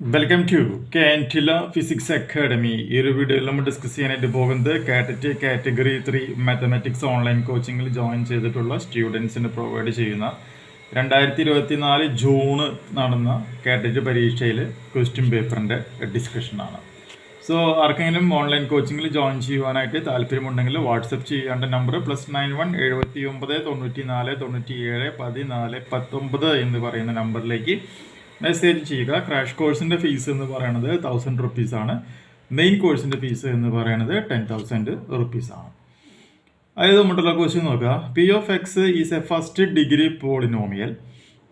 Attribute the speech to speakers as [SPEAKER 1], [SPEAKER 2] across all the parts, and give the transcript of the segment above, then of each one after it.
[SPEAKER 1] Welcome to Cantila physics academy. ഈ ഒരു വീഡിയോയിൽ നമ്മൾ ഡിസ്കസ് ചെയ്യാനായിട്ട് പോകുന്നത് കാറ്റഗറി 3 മാത്തമാറ്റിക്സ് ഓൺലൈൻ കോച്ചിങ്ങിൽ ജോയിൻ ചെയ്തിട്ടുള്ള സ്റ്റുഡൻസിന് പ്രൊവൈഡ് ചെയ്യുന്ന 2024 ജൂണ് നടന്ന കാറ്റഗറി പരീക്ഷയിൽ ക്വസ്റ്റ്യൻ പേപ്പറിൻ്റെ ഡിസ്കഷനാണ്. സോ ആർക്കെങ്കിലും ഓൺലൈൻ കോച്ചിങ്ങിൽ ജോയിൻ ചെയ്യുവാനായിട്ട് താല്പര്യമുണ്ടെങ്കിൽ വാട്സപ്പ് ചെയ്യേണ്ട നമ്പർ +91 79 94 97 14 19 എന്ന് പറയുന്ന നമ്പറിലേക്ക് മെസ്സേജ് ചെയ്യുക. ക്രാഷ് കോഴ്സിൻ്റെ ഫീസ് എന്ന് പറയുന്നത് 1000 റുപ്പീസാണ്. മെയിൻ കോഴ്സിൻ്റെ ഫീസ് എന്ന് പറയുന്നത് 10,000 റുപ്പീസാണ്. അതായത് നമ്മളുള്ള ക്വസ്റ്റ്യൻ നോക്കുക. P of X is a first degree polynomial.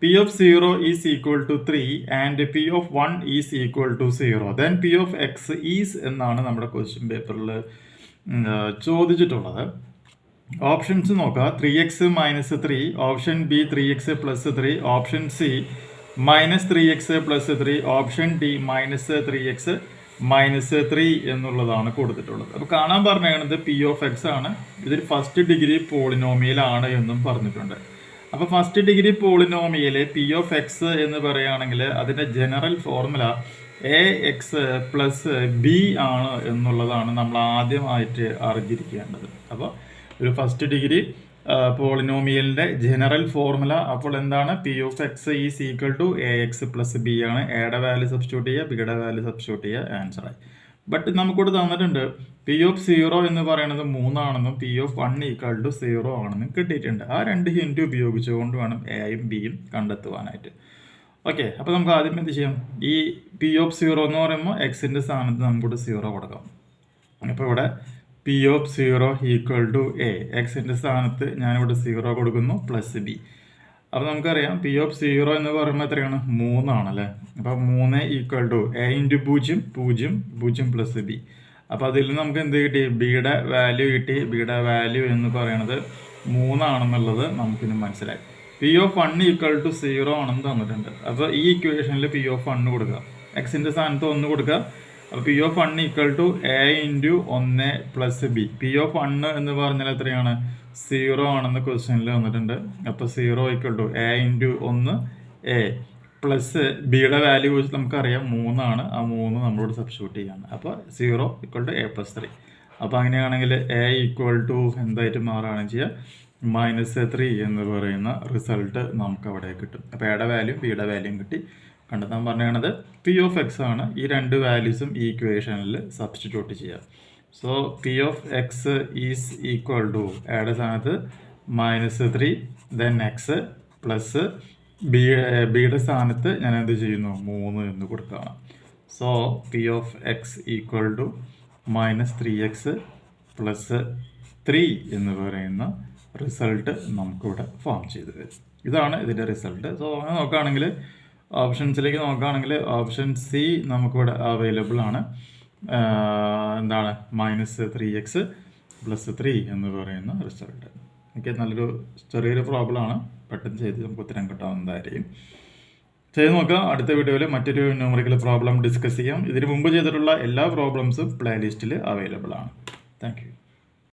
[SPEAKER 1] P of 0 is equal to 3 and P of 1 is equal to 0. Then P of X is എന്നാണ് നമ്മുടെ ക്വസ്റ്റ്യൻ പേപ്പറിൽ ചോദിച്ചിട്ടുള്ളത്. ഓപ്ഷൻസ് നോക്കുക. 3x - 3, option B 3x + 3, option C -3x + 3, option D -3x - 3 എന്നുള്ളതാണ് കൊടുത്തിട്ടുള്ളത്. അപ്പോൾ കാണാൻ പറഞ്ഞത് പി ഓഫ് എക്സ് ആണ്. ഇതൊരു ഫസ്റ്റ് ഡിഗ്രി പോളിനോമിയൽ ആണ് എന്നും പറഞ്ഞിട്ടുണ്ട്. അപ്പോൾ first degree polynomial P of X എന്ന് പറയുകയാണെങ്കിൽ അതിൻ്റെ ജനറൽ ഫോർമുല AX + B ആണ് എന്നുള്ളതാണ് നമ്മൾ ആദ്യമായിട്ട് അറിഞ്ഞിരിക്കേണ്ടത്. അപ്പോൾ ഒരു ഫസ്റ്റ് ഡിഗ്രി പോളിനോമിയലിൻ്റെ ജനറൽ ഫോർമുല അപ്പോൾ എന്താണ്? P of X is equal to AX + B ആണ്. എയുടെ വാല്യൂ സബ്സ്റ്റിറ്റ്യൂട്ട് ചെയ്യുക, ബിയുടെ വാല്യൂ സബ്സ്റ്റിറ്റ്യൂട്ട് ചെയ്യുക, ആൻസറായി. ബട്ട് നമുക്കിവിടെ തന്നിട്ടുണ്ട് പി ഓഫ് 0 എന്ന് പറയുന്നത് 3 ആണെന്നും പി ഓഫ് 1 = 0 ആണെന്നും കിട്ടിയിട്ടുണ്ട്. ആ രണ്ട് ഹിൻറ്റ് ഉപയോഗിച്ചുകൊണ്ട് വേണം എയും ബിയും കണ്ടെത്തുവാനായിട്ട്. ഓക്കെ, അപ്പോൾ നമുക്ക് ആദ്യം എന്ത് ചെയ്യാം? ഈ പി ഓഫ് 0 എന്ന് പറയുമ്പോൾ എക്സിൻ്റെ സ്ഥാനത്ത് നമുക്കിവിടെ 0 കൊടുക്കാം. അപ്പോൾ ഇവിടെ പി ഓഫ് 0 = A. എക്സിൻ്റെ സ്ഥാനത്ത് ഞാനിവിടെ 0 കൊടുക്കുന്നു +B. അപ്പോൾ നമുക്കറിയാം പി ഓഫ് 0 എന്ന് പറയുമ്പോൾ എത്രയാണ്? 3 ആണല്ലേ. അപ്പോൾ 3 = A × 0 0 0 + B. അപ്പോൾ അതിൽ നമുക്ക് എന്ത് കിട്ടി? ബിയുടെ വാല്യൂ കിട്ടി. ബിയുടെ വാല്യൂ എന്ന് പറയുന്നത് 3 ആണെന്നുള്ളത് നമുക്കിന് മനസ്സിലായി. പി ഓഫ് 1 = 0 ആണെന്ന് തന്നിട്ടുണ്ട്. അപ്പോൾ ഈ ഇക്വേഷനിൽ പി ഓഫ് 1 കൊടുക്കുക, എക്സിൻ്റെ സ്ഥാനത്ത് 1 കൊടുക്കുക. അപ്പോൾ P of 1 = A × 1 + B. P of 1 എന്ന് പറഞ്ഞാൽ എത്രയാണ്? 0 ആണെന്ന് ക്വസ്റ്റ്യനിൽ വന്നിട്ടുണ്ട്. അപ്പോൾ 0 = A × 1 A പ്ലസ് ബിയുടെ വാല്യൂ നമുക്കറിയാം 3 ആണ്. ആ 3 നമ്മളോട് സബ്സ്റ്റിറ്റ്യൂട്ട് ചെയ്യാണ്. അപ്പോൾ 0 = A + 3. അപ്പോൾ അങ്ങനെയാണെങ്കിൽ A = എന്തായിട്ട് മാറുകയാണ് ചെയ്യുക? -3 എന്ന് പറയുന്ന റിസൾട്ട് നമുക്ക് അവിടെ കിട്ടും. അപ്പോൾ എയുടെ വാല്യൂ ബിയുടെ വാല്യൂയും കിട്ടി. കണ്ടെത്താൻ പറഞ്ഞത് പി ഓഫ് എക്സ് ആണ്. ഈ രണ്ട് വാല്യൂസും ഈ ഇക്വേഷനിൽ സബ്സ്റ്റിറ്റ്യൂട്ട് ചെയ്യുക. So P of X is equal to എയുടെ സ്ഥാനത്ത് -3 ദെൻ എക്സ് പ്ലസ് ബിയുടെ സ്ഥാനത്ത് ഞാൻ എന്ത് ചെയ്യുന്നു? 3 എന്ന് കൊടുക്കുകയാണ്. So P of X equal to -3x + 3 എന്ന് പറയുന്ന റിസൾട്ട് നമുക്കിവിടെ ഫോം ചെയ്ത് വരും. ഇതാണ് ഇതിൻ്റെ റിസൾട്ട്. സോ അങ്ങനെ നോക്കുകയാണെങ്കിൽ ഓപ്ഷൻസിലേക്ക് നോക്കുകയാണെങ്കിൽ ഓപ്ഷൻ സി നമുക്കിവിടെ അവൈലബിൾ ആണ്. എന്താണ്? -3x + 3 എന്ന് പറയുന്ന റിസൾട്ട്. ഓക്കെ, നല്ലൊരു ചെറിയൊരു പ്രോബ്ലമാണ്. പെട്ടെന്ന് ചെയ്ത് നമുക്ക് ഉത്തരം കിട്ടാവുന്നതായിരിക്കും. ചെയ്ത് നോക്കുക. അടുത്ത വീഡിയോയിൽ മറ്റൊരു ന്യൂമറിക്കൽ പ്രോബ്ലം ഡിസ്കസ് ചെയ്യാം. ഇതിന് മുമ്പ് ചെയ്തിട്ടുള്ള എല്ലാ പ്രോബ്ലംസും പ്ലേലിസ്റ്റിൽ അവൈലബിൾ ആണ്. Thank you.